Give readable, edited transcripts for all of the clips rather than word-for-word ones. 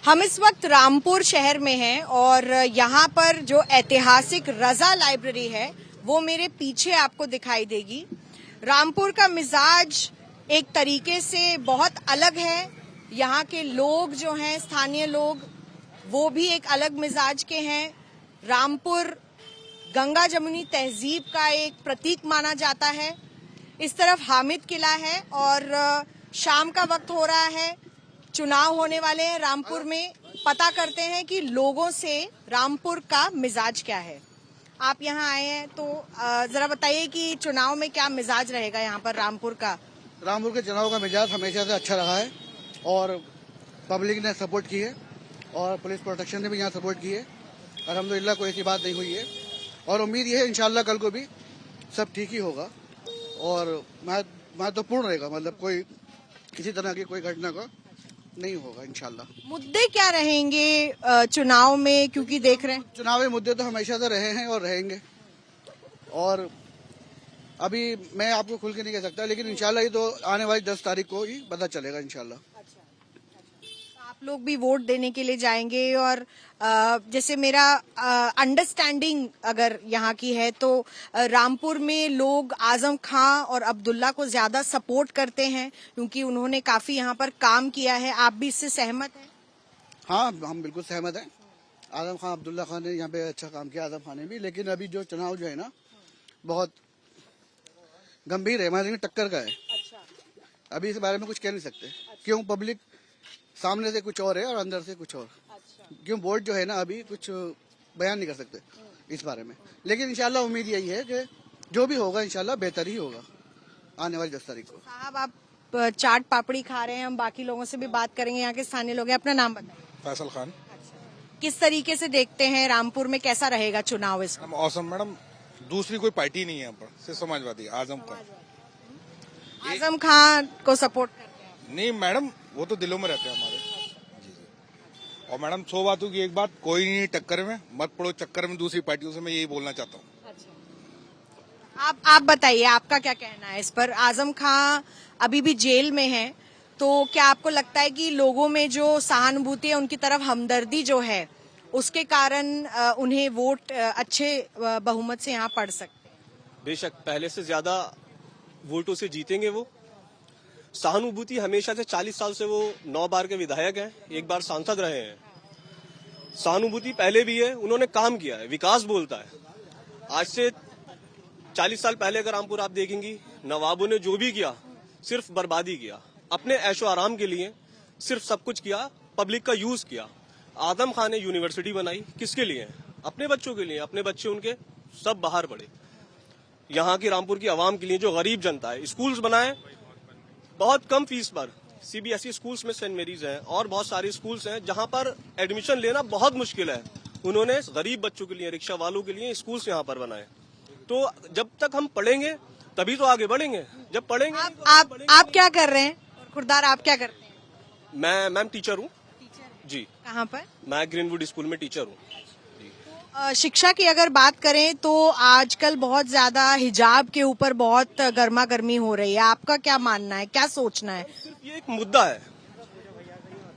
हम इस वक्त रामपुर शहर में हैं और यहाँ पर जो ऐतिहासिक रजा लाइब्रेरी है वो मेरे पीछे आपको दिखाई देगी। रामपुर का मिजाज एक तरीके से बहुत अलग है। यहाँ के लोग जो हैं, स्थानीय लोग, वो भी एक अलग मिजाज के हैं। रामपुर गंगा जमुनी तहजीब का एक प्रतीक माना जाता है। इस तरफ हामिद किला है और शाम का वक्त हो रहा है, चुनाव होने वाले हैं रामपुर में। पता करते हैं कि लोगों से रामपुर का मिजाज क्या है। आप यहाँ आए हैं तो जरा बताइए कि चुनाव में क्या मिजाज रहेगा यहाँ पर रामपुर का। रामपुर के चुनाव का मिजाज हमेशा से अच्छा रहा है और पब्लिक ने सपोर्ट की है और पुलिस प्रोटेक्शन ने भी यहाँ सपोर्ट की है। अल्हम्दुलिल्लाह कोई ऐसी बात नहीं हुई है और उम्मीद ये है इंशाल्लाह कल को भी सब ठीक ही होगा और महत्वपूर्ण रहेगा, मतलब कोई किसी तरह की कोई घटना का नहीं होगा इंशाल्लाह। मुद्दे क्या रहेंगे चुनाव में, क्योंकि देख रहे हैं चुनावी मुद्दे तो हमेशा से रहे हैं और रहेंगे और अभी मैं आपको खुल के नहीं कह सकता, लेकिन इंशाल्लाह ये तो आने वाली 10 तारीख को ही पता चलेगा इंशाल्लाह। आप लोग भी वोट देने के लिए जाएंगे और जैसे मेरा अंडरस्टैंडिंग अगर यहाँ की है तो रामपुर में लोग आजम खां और अब्दुल्ला को ज्यादा सपोर्ट करते हैं क्योंकि उन्होंने काफी यहाँ पर काम किया है। आप भी इससे सहमत हैं? हाँ, हम बिल्कुल सहमत हैं। आजम खां, अब्दुल्ला खान ने यहाँ पे अच्छा काम किया, आजम खान ने भी, लेकिन अभी जो चुनाव जो है ना बहुत गंभीर है, हमारे टक्कर का है। अच्छा। अभी इस बारे में कुछ कह नहीं सकते। अच्छा। क्यों? पब्लिक सामने से कुछ और है और अंदर से कुछ और। अच्छा। क्यों वोट जो है ना अभी कुछ बयान नहीं कर सकते इस बारे में, लेकिन इंशाल्लाह उम्मीद यही है कि जो भी होगा इंशाल्लाह बेहतर ही होगा आने वाली 10 तारीख को। साहब, आप चाट पापड़ी खा रहे हैं, हम बाकी लोगों से भी बात करेंगे, यहाँ के स्थानीय लोग हैं। अपना नाम बताइए। फैसल खान। किस तरीके से देखते हैं रामपुर में कैसा रहेगा चुनाव इस? औसम मैडम, दूसरी कोई पार्टी नहीं है यहाँ पर, सिर्फ समाजवादी आजम खान। आजम खान को सपोर्ट करते हैं? नहीं मैडम, वो तो दिलों में रहते हैं हमारे। जी जी। और मैडम 100 बातों की एक बात, कोई नहीं टक्कर में, मत पड़ो चक्कर में दूसरी पार्टियों से, मैं यही बोलना चाहता हूँ। आप बताइए, आपका क्या कहना है इस पर? आजम खां अभी भी जेल में है, तो क्या आपको लगता है कि लोगों में जो सहानुभूति है, उनकी तरफ हमदर्दी जो है, उसके कारण उन्हें वोट अच्छे बहुमत से यहाँ पड़ सकते हैं? बेशक पहले से ज्यादा वोटों से जीतेंगे वो। सहानुभूति हमेशा से 40 साल से वो 9 बार के विधायक हैं, 1 बार सांसद रहे हैं। सहानुभूति पहले भी है, उन्होंने काम किया है, विकास बोलता है। आज से 40 साल पहले अगर रामपुर आप देखेंगी, नवाबों ने जो भी किया सिर्फ बर्बादी किया, अपने ऐशो आराम के लिए सिर्फ सब कुछ किया, पब्लिक का यूज किया। आजम खान ने यूनिवर्सिटी बनाई, किसके लिए? अपने बच्चों के लिए। अपने बच्चे उनके सब बाहर पढ़े। यहाँ की रामपुर की आवाम के लिए, जो गरीब जनता है, स्कूल्स बनाए बहुत कम फीस पर। CBSE स्कूल्स में सेंट मेरीज हैं और बहुत सारे स्कूल्स हैं जहाँ पर एडमिशन लेना बहुत मुश्किल है। उन्होंने गरीब बच्चों के लिए, रिक्शा वालों के लिए स्कूल्स यहाँ पर बनाए। तो जब तक हम पढ़ेंगे तभी तो आगे बढ़ेंगे। जब पढ़ेंगे आप क्या कर रहे हैं खुरदार? आप क्या करते हैं? मैं मैम टीचर हूँ जी। कहाँ पर? मैं ग्रीनवुड स्कूल में टीचर हूँ। शिक्षा की अगर बात करें तो आजकल बहुत ज्यादा हिजाब के ऊपर बहुत गर्मा गर्मी हो रही है। आपका क्या मानना है, क्या सोचना है? ये एक मुद्दा है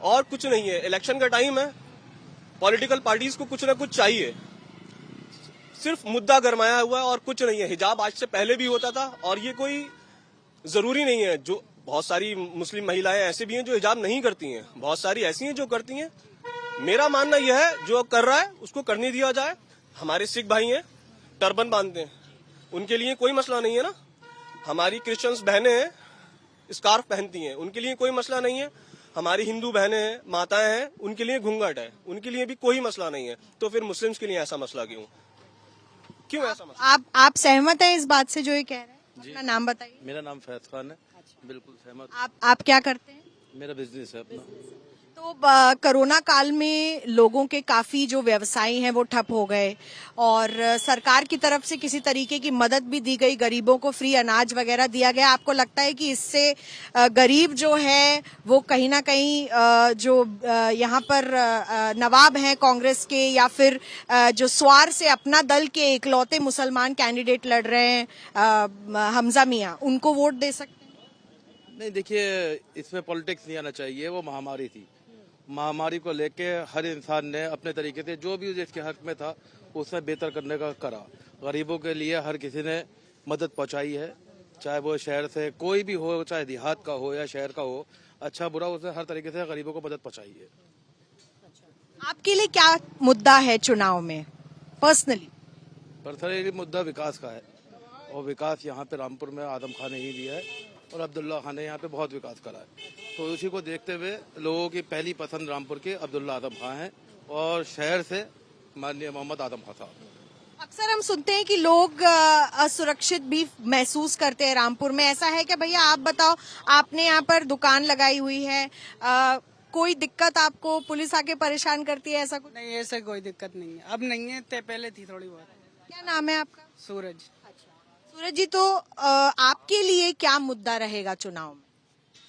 और कुछ नहीं है। इलेक्शन का टाइम है, पॉलिटिकल पार्टीज को कुछ ना कुछ चाहिए। सिर्फ मुद्दा गरमाया हुआ है और कुछ नहीं है। हिजाब आज से पहले भी होता था और ये कोई जरूरी नहीं है। जो बहुत सारी मुस्लिम महिलाएं ऐसे भी हैं जो हिजाब नहीं करती हैं, बहुत सारी ऐसी हैं जो करती हैं। मेरा मानना यह है, जो कर रहा है उसको करने दिया जाए। हमारे सिख भाई हैं, टर्बन बांधते हैं, उनके लिए कोई मसला नहीं है ना। हमारी क्रिश्चियंस बहनें हैं, स्कार्फ पहनती हैं, उनके लिए कोई मसला नहीं है। हमारी हिंदू बहनें हैं, माताएं हैं, उनके लिए घूंघट है, उनके लिए भी कोई मसला नहीं है। तो फिर मुस्लिम्स के लिए ऐसा मसला क्यों ऐसा मसला? आप सहमत हैं इस बात से जो ये कह रहे हैं? अपना नाम बताइए। मेरा नाम फैज खान है। बिल्कुल सहमत। आप क्या करते हैं? मेरा बिजनेस है अपना। तो कोरोना काल में लोगों के काफी जो व्यवसाय हैं वो ठप हो गए और सरकार की तरफ से किसी तरीके की मदद भी दी गई, गरीबों को फ्री अनाज वगैरह दिया गया। आपको लगता है कि इससे गरीब जो है वो कहीं ना कहीं जो यहाँ पर नवाब हैं कांग्रेस के या फिर जो स्वार से अपना दल के इकलौते मुसलमान कैंडिडेट लड़ रहे हैं हमजा मियां, उनको वोट दे सकते हैं? नहीं, देखिए, इसमें पॉलिटिक्स नहीं आना चाहिए। वो महामारी थी महामारी को लेके हर इंसान ने अपने तरीके से जो भी जिसके हक में था उसने बेहतर करने का करा। गरीबों के लिए हर किसी ने मदद पहुंचाई है, चाहे वो शहर से कोई भी हो, चाहे देहात का हो या शहर का हो, अच्छा बुरा उसने हर तरीके से गरीबों को मदद पहुंचाई है। आपके लिए क्या मुद्दा है चुनाव में पर्सनली? मुद्दा विकास का है और विकास यहाँ पे रामपुर में आदम खान ने ही दिया है और अब्दुल्ला खान ने यहाँ पे बहुत विकास करा है। तो उसी को देखते हुए लोगों की पहली पसंद रामपुर के अब्दुल्ला आदम खान है और शहर से माननीय मोहम्मद आदम खान साहब। अक्सर हम सुनते हैं कि लोग असुरक्षित भी महसूस करते हैं रामपुर में। ऐसा है क्या भैया? आप बताओ, आपने यहाँ पर दुकान लगाई हुई है, कोई दिक्कत आपको? पुलिस आके परेशान करती है ऐसा कुछ? नहीं, ऐसे कोई दिक्कत नहीं है, अब नहीं है, पहले थी थोड़ी बहुत। क्या नाम है आपका? सूरज। सूरज जी, तो आपके लिए क्या मुद्दा रहेगा चुनाव में?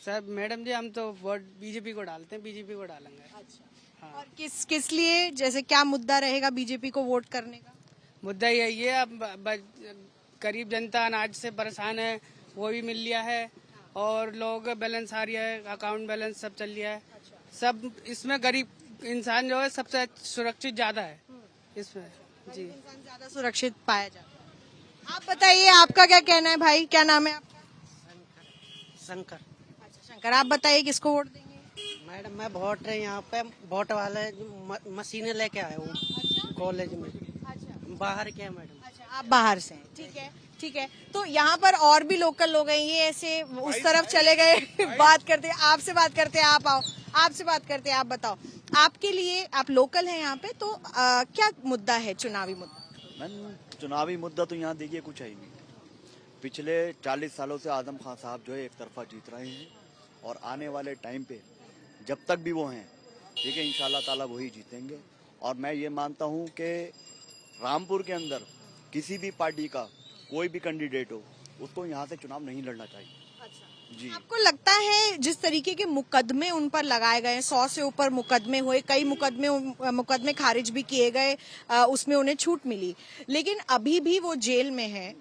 सर मैडम जी, हम तो वोट बीजेपी को डालते हैं, बीजेपी को डालेंगे। हाँ। और किस लिए, जैसे क्या मुद्दा रहेगा बीजेपी को वोट करने का? मुद्दा यही है, अब गरीब जनता अनाज से परेशान है, वो भी मिल लिया है और लोग बैलेंस आ रहा है, अकाउंट बैलेंस सब चल रहा है। सब इसमें गरीब इंसान जो है सबसे सुरक्षित ज्यादा है इसमें। जी, इंसान ज्यादा सुरक्षित पाया जाता है। आप बताइए, आपका क्या कहना है भाई? क्या नाम है आपका? शंकर। अच्छा शंकर, आप बताइए किसको वोट देंगे? मैडम मैं वोट यहाँ पे वोट वाले मशीनें लेके आया हूँ कॉलेज में। अच्छा बाहर के हैं मैडम। अच्छा, आप बाहर से हैं, ठीक है ठीक है। तो यहाँ पर और भी लोकल लोग हैं, ये ऐसे उस तरफ चले गए बात करते हैं, आपसे बात करते हैं, आप आओ, आपसे बात करते हैं। आप बताओ, आपके लिए, आप लोकल हैं यहाँ पे, तो क्या मुद्दा है, चुनावी मुद्दा? मैम, चुनावी मुद्दा तो यहाँ देखिए कुछ है ही नहीं। पिछले 40 सालों से आदम खान साहब जो है एक तरफा जीत रहे हैं और आने वाले टाइम पे जब तक भी वो हैं, ठीक है, इंशाल्लाह ताला वही जीतेंगे। और मैं ये मानता हूँ कि रामपुर के अंदर किसी भी पार्टी का कोई भी कैंडिडेट हो, उसको यहाँ से चुनाव नहीं लड़ना चाहिए। जी। आपको लगता है जिस तरीके के मुकदमे उन पर लगाए गए, 100 से ऊपर मुकदमे हुए, कई मुकदमे खारिज भी किए गए, उसमें उन्हें छूट मिली, लेकिन अभी भी वो जेल में है,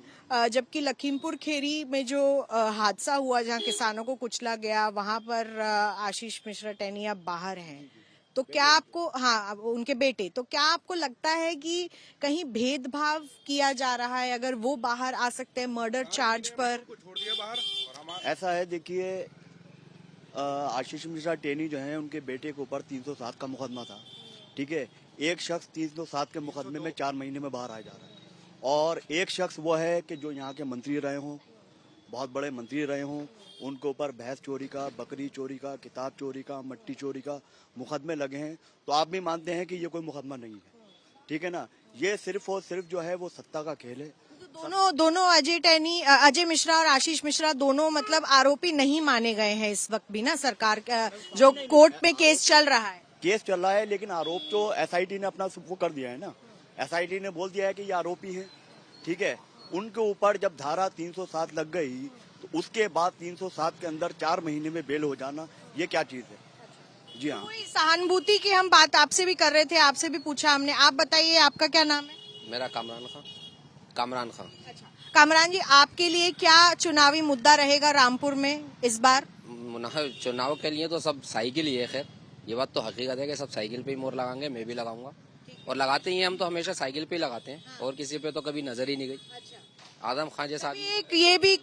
जबकि लखीमपुर खेरी में जो हादसा हुआ जहां किसानों को कुचला गया, वहां पर आशीष मिश्रा टैनिया बाहर हैं, तो क्या आपको, हाँ उनके बेटे, तो क्या आपको लगता है कि कहीं भेदभाव किया जा रहा है? अगर वो बाहर आ सकते हैं मर्डर चार्ज पर? ऐसा है, देखिए, आशीष मिश्रा टेनी जो है, उनके बेटे के ऊपर 307 का मुकदमा था, ठीक है। एक शख्स 307 के मुकदमे में 4 महीने में बाहर आ जा रहा है और एक शख्स वो है कि जो यहाँ के मंत्री रहे हों, बहुत बड़े मंत्री रहे हों, उनके ऊपर भैंस चोरी का, बकरी चोरी का, किताब चोरी का, मट्टी चोरी का मुकदमे लगे हैं। तो आप भी मानते हैं कि ये कोई मुकदमा नहीं है, ठीक है ना। ये सिर्फ और सिर्फ जो है वो सत्ता का खेल है। दोनों अजय मिश्रा और आशीष मिश्रा दोनों मतलब आरोपी नहीं माने गए हैं इस वक्त भी ना, सरकार का जो कोर्ट में केस चल रहा है। केस चल रहा है, लेकिन आरोप तो एसआईटी ने अपना वो कर दिया है ना। एसआईटी ने बोल दिया है कि ये आरोपी हैं, ठीक है। उनके ऊपर जब धारा 307 लग गई तो उसके बाद 307 के अंदर 4 महीने में बेल हो जाना, ये क्या चीज है? जी हाँ। कोई सहानुभूति की हम बात आपसे भी कर रहे थे, आपसे भी पूछा हमने। आप बताइए, आपका क्या नाम है? मेरा कामरान खान। अच्छा कामरान जी, आपके लिए क्या चुनावी मुद्दा रहेगा रामपुर में इस बार? चुनाव के लिए तो सब साइकिल ही है। खैर, ये बात तो हकीकत है कि सब साइकिल पे ही मोहर लगाएंगे, मैं भी लगाऊंगा और लगाते ही, हम तो हमेशा साइकिल पे ही लगाते हैं। हाँ। और किसी पे तो कभी नजर ही नहीं गई। अच्छा। आदम खान जैसा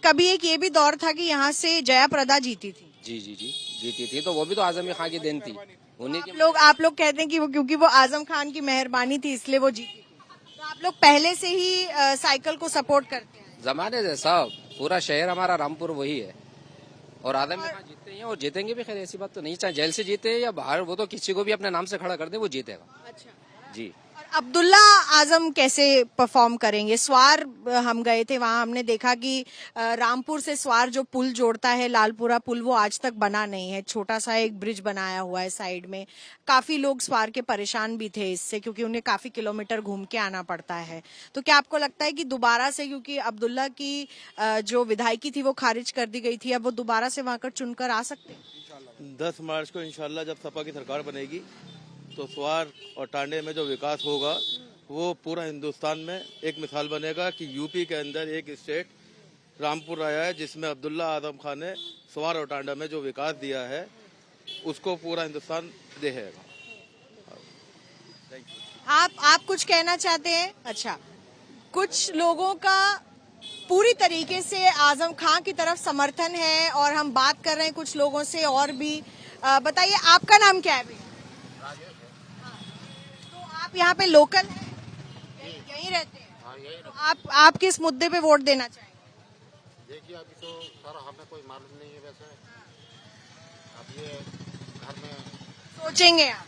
कभी एक ये भी दौर था कि यहाँ से जया प्रदा जीती थी। जी जीती थी, तो वो भी तो आजम खान की देन थी। उन्हीं आप लोग कहते हैं कि वो, क्योंकि वो आजम खान की मेहरबानी थी इसलिए वो जीती थी। तो आप लोग पहले से ही साइकिल को सपोर्ट करते हैं? जमाने से सब, पूरा शहर हमारा रामपुर वही है और आदम खान जीतते हैं और जीतेंगे भी। खैर ऐसी बात तो नहीं, चाहे जेल से जीते या बाहर, वो तो किसी को भी अपने नाम से खड़ा कर दे, वो जीतेगा। अच्छा जी। और अब्दुल्ला आजम कैसे परफॉर्म करेंगे? स्वार हम गए थे, वहां हमने देखा कि रामपुर से स्वार जो पुल जोड़ता है, लालपुरा पुल, वो आज तक बना नहीं है। छोटा सा एक ब्रिज बनाया हुआ है साइड में। काफी लोग स्वार के परेशान भी थे इससे, क्योंकि उन्हें काफी किलोमीटर घूम के आना पड़ता है। तो क्या आपको लगता है कि दोबारा से, क्योंकि अब्दुल्ला की जो विधायकी थी वो खारिज कर दी गई थी, अब वो दोबारा से वहां कर चुनकर आ सकते हैं? 10 मार्च को इंशाल्लाह जब सपा की सरकार बनेगी तो स्वार और टांडे में जो विकास होगा वो पूरा हिंदुस्तान में एक मिसाल बनेगा कि यूपी के अंदर एक स्टेट रामपुर आया है जिसमें अब्दुल्ला आदम खान ने स्वार और टांडा में जो विकास दिया है उसको पूरा हिंदुस्तान देखेगा। आप कुछ कहना चाहते हैं? अच्छा, कुछ लोगों का पूरी तरीके से आजम खान की तरफ समर्थन है और हम बात कर रहे हैं कुछ लोगों से और भी। बताइए, आपका नाम क्या है भैया? तो आप यहाँ पे लोकल हैं, यहीं रहते हैं? तो आप किस मुद्दे पे वोट देना चाहेंगे? देखिए, अभी तो सर हमें कोई मालूम नहीं है वैसे। अब ये घर में सोचेंगे आप?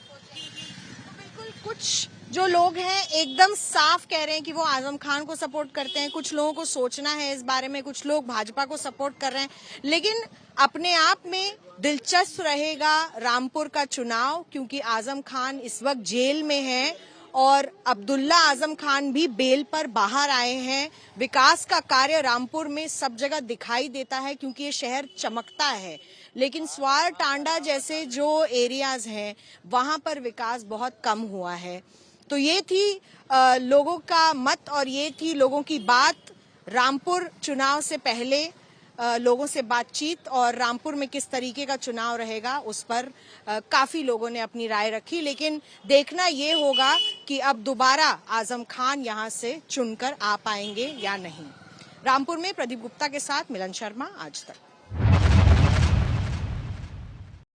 तो बिल्कुल कुछ जो लोग हैं एकदम साफ कह रहे हैं कि वो आजम खान को सपोर्ट करते हैं। कुछ लोगों को सोचना है इस बारे में, कुछ लोग भाजपा को सपोर्ट कर रहे हैं। लेकिन अपने आप में दिलचस्प रहेगा रामपुर का चुनाव, क्योंकि आजम खान इस वक्त जेल में है और अब्दुल्ला आजम खान भी बेल पर बाहर आए हैं। विकास का कार्य रामपुर में सब जगह दिखाई देता है क्योंकि ये शहर चमकता है, लेकिन स्वार टांडा जैसे जो एरियाज हैं वहां पर विकास बहुत कम हुआ है। तो ये थी लोगों का मत और ये थी लोगों की बात। रामपुर चुनाव से पहले लोगों से बातचीत और रामपुर में किस तरीके का चुनाव रहेगा उस पर काफी लोगों ने अपनी राय रखी। लेकिन देखना ये होगा कि अब दोबारा आजम खान यहां से चुनकर आ पाएंगे या नहीं। रामपुर में प्रदीप गुप्ता के साथ मिलन शर्मा, आज तक।